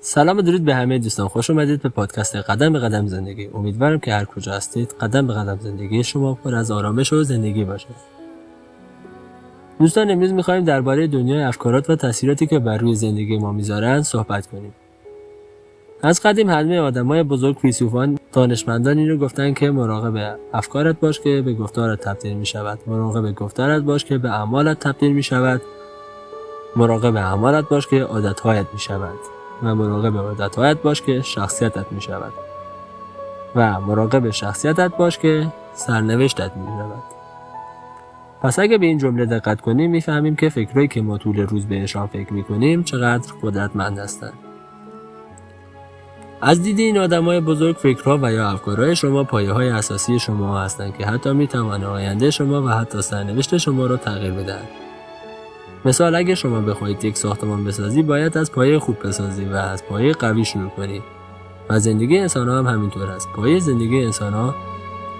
سلام و درود به همه دوستان، خوش اومدید به پادکست قدم به قدم زندگی. امیدوارم که هر کجا هستید قدم به قدم زندگی شما پر از آرامش و زندگی باشه. دوستان، امروز می‌خوایم درباره دنیای افکارات و تاثیراتی که بر روی زندگی ما میذارن صحبت کنیم. از قدیم همه آدمای بزرگ، فیلسوفان، دانشمندان اینو گفتن که مراقب افکارت باش که به گفتارت تبدیل میشود، مراقب گفتارت باش که به اعمالت تبدیل میشود، مراقب اعمالت باش که عادت‌هایت میشود و مراقب عادت‌هایت باش که شخصیتت میشود و مراقب شخصیتت باش که سرنوشتت میشود. پس اگه به این جمله دقت کنیم میفهمیم که فکرایی که ما طول روز بهشان فکر میکنیم چقدر قدرتمند هستند. از دید این آدمای بزرگ، فکرها و یا افکارهای شما پایه‌های اساسی شما هستند که حتی میتوانند آینده شما و حتی سرنوشت شما را تغییر بدهند. مثال، اگه شما بخواید یک ساختمان بسازی، باید از پایه خوب بسازی و از پایه قوی شروع کنی. و زندگی انسان‌ها هم همینطور است. پایه زندگی انسان‌ها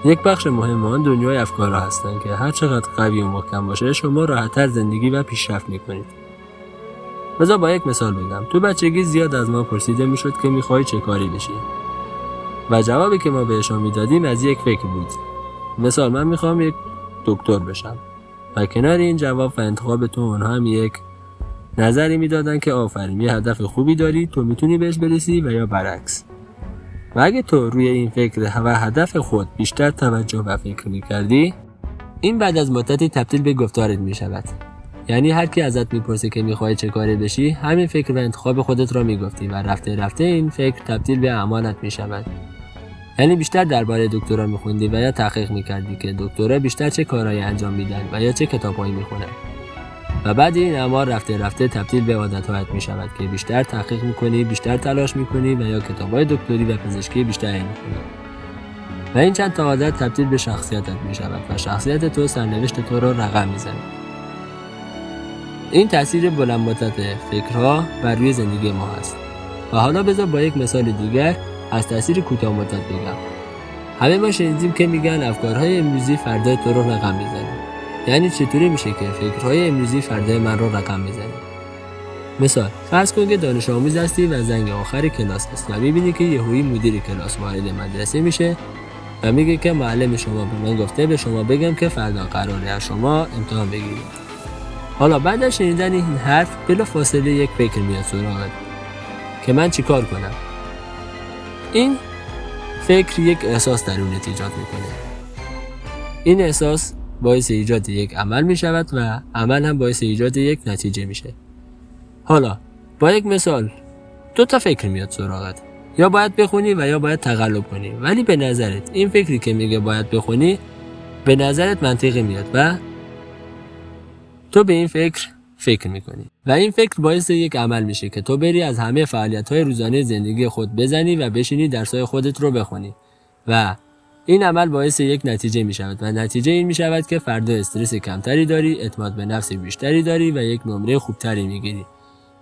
یک بخش مهم آن دنیای افکارها هستند که هر چقدر قوی و محکم باشه، شما راحت‌تر زندگی و پیشرفت می‌کنید. بذار با یک مثال بگم. تو بچگی زیاد از ما پرسیده میشد که می‌خوای چه کاری بشی؟ و جوابی که ما بهشون میدادیم از یک فکر بود. مثال، من می‌خوام یک دکتر بشم. و کنار این جواب و انتخاب تو، اونها هم یک نظری میدادن که آفرین، یه هدف خوبی داری، تو میتونی بهش برسی و یا برعکس. و اگه تو روی این فکر و هدف خود بیشتر توجه و فکر میکردی، این بعد از مدتی تبدیل به گفتارت میشود. یعنی هر کی ازت میپرسه که میخوای چه کاری بشی، همین فکر و انتخاب خودت را میگفتی و رفته رفته این فکر تبدیل به اعمالت میشود. یعنی بیشتر درباره دکترا میخوندی و یا تحقیق میکردی که دکترا بیشتر چه کارهایی انجام میدن و یا چه کتابایی میخونن. و بعد این اعمال رفته رفته تبدیل به عادت‌هایت میشود که بیشتر تحقیق میکنی، بیشتر تلاش میکنی و یا کتابای دکتری و پزشکی بیشتری میخونی. و این چند تا عادت تبدیل به شخصیتت میشود و شخصیت تو سرنوشت تو رو رقم میزنه. این تاثیر بلند مدت فکرها بر روی زندگی ما هست. و حالا بذار با یک مثال دیگر از تاثیر کوتاه مدت بگم. همه ما شنیدیم که میگن افکارهای امروزی فردای تو رو رقم میزنه. یعنی چطوری میشه که فکرهای امروزی فردای من رو رقم میزنه؟ مثال، فرض کن که دانش آموز هستی و زنگ آخر کلاس است و میبینی که یهویی مدیر کلاس وارد مدرسه میشه و میگه که معلم شما به من گفته به شما بگم که فردا قراره از شما امتحان بگیرید. حالا بعد از شنیدن این حرف بلافاصله یک فکر میاد سراغت که من چیکار کنم؟ این فکر یک احساس درونت ایجاد میکنه. این احساس باعث ایجاد یک عمل میشود و عمل هم باعث ایجاد یک نتیجه میشه. حالا با یک مثال، دو تا فکر میاد سراغت، یا باید بخونی و یا باید تقلب کنی. ولی به نظرت این فکری که میگه باید بخونی به نظرت منطقی میاد و تو به این فکر میکنی و این فکر باعث یک عمل میشه که تو بری از همه فعالیت‌های روزانه زندگی خود بزنی و بشینی درس‌های خودت رو بخونی و این عمل باعث یک نتیجه میشود و نتیجه این میشود که فردا استرس کمتری داری، اعتماد به نفس بیشتری داری و یک نمره خوبتری میگیری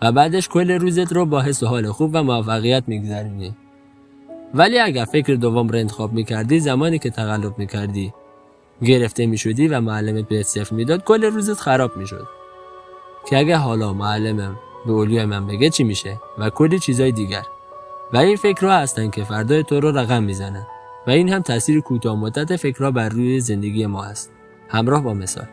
و بعدش کل روزت رو با حس و حال خوب و موفقیت میگذرونی. ولی اگر فکر دوم رو انتخاب میکردی، زمانی که تقلب میکردی گرفته میشدی و معلمت بهت صفر میداد، کل روزت خراب میشد. که اگه حالا معلمم به اولیای من بگه چی میشه و کلی چیزای دیگر. و این فکرها هستن که فردای تو رو رقم میزنن و این هم تاثیر کوتاه مدت فکرها بر روی زندگی ما هست، همراه با مثال.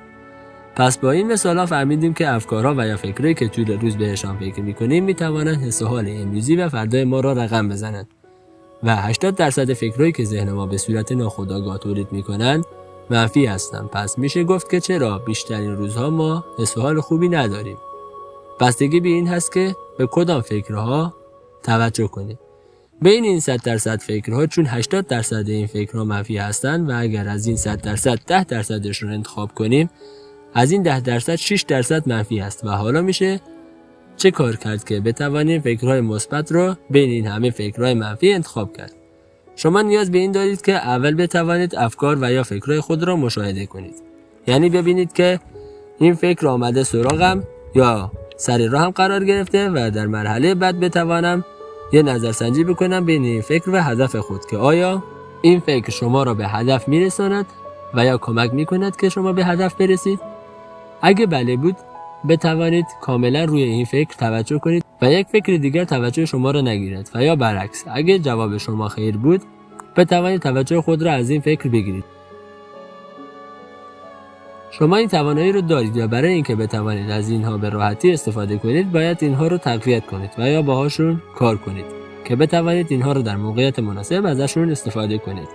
پس با این مثالا فهمیدیم که افکارها و یا فکرایی که طول روز بهشان فکر میکنیم میتوانند حس و حال امروزی و فردای ما را رقم بزنند و 80% فکرایی که ذهن ما به صورت ناخودآگاه تولید میکنند منفی هستند. پس میشه گفت که چرا بیشترین روزها ما حس و حال خوبی نداریم. بستگی به این هست که به کدام فکرها توجه کنیم. بین این 100% فکرها، چون 80% این فکرها منفی هستند و اگر از این 100% 10%ش رو انتخاب کنیم، از این 10% 6% منفی است و حالا میشه چه کار کرد که بتوانیم فکرهای مثبت رو بین این همه فکرهای منفی انتخاب کرد. شما نیاز به این دارید که اول بتوانید افکار و یا فکرهای خود را مشاهده کنید. یعنی ببینید که این فکر آمده سراغم یا سر راهم قرار گرفته و در مرحله بعد بتوانم یه نظرسنجی بکنم بین این فکر و هدف خود که آیا این فکر شما را به هدف میرساند و یا کمک میکند که شما به هدف برسید. اگه بله بود، بتوانید کاملا روی این فکر توجه کنید و یک فکر دیگر توجه شما را نگیرد و یا برعکس، اگه جواب شما خیر بود بتوانید توجه خود را از این فکر بگیرید. شما این توانایی رو دارید و برای اینکه بتوانید از اینها به راحتی استفاده کنید باید اینها رو تقویت کنید و یا باهاشون کار کنید که بتوانید اینها رو در موقعیت مناسب ازشون استفاده کنید.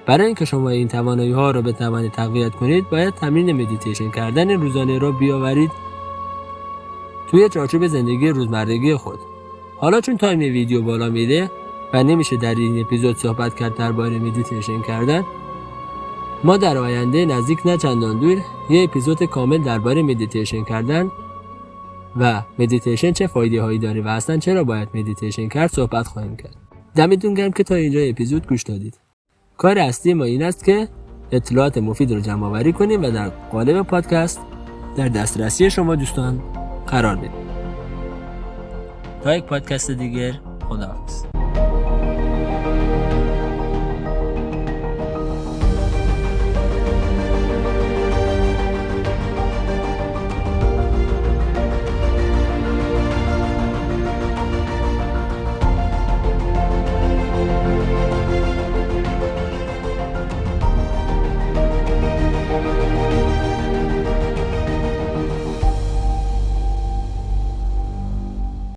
برای اینکه شما این توانایی ها رو بتوانید تقویت کنید باید تمرین مدیتیشن کردن روزانه را بیاورید توی چارچوب زندگی روزمرگی خود. حالا چون تایم ویدیو بالا میره و نمیشه در این اپیزود صحبت کرد درباره مدیتیشن کردن، ما در آینده نزدیک نه چندان دور یه اپیزود کامل درباره مدیتیشن کردن و مدیتیشن چه فایده هایی داره و اصلا چرا باید مدیتیشن کرد صحبت خواهیم کرد. دمتون گرم که تا اینجا اپیزود گوش دادید. کار اصلی ما این است که اطلاعات مفید رو جمع آوری کنیم و در قالب پادکست در دسترسی شما دوستان قرار بدیم. تا یک پادکست دیگر، خداحافظ.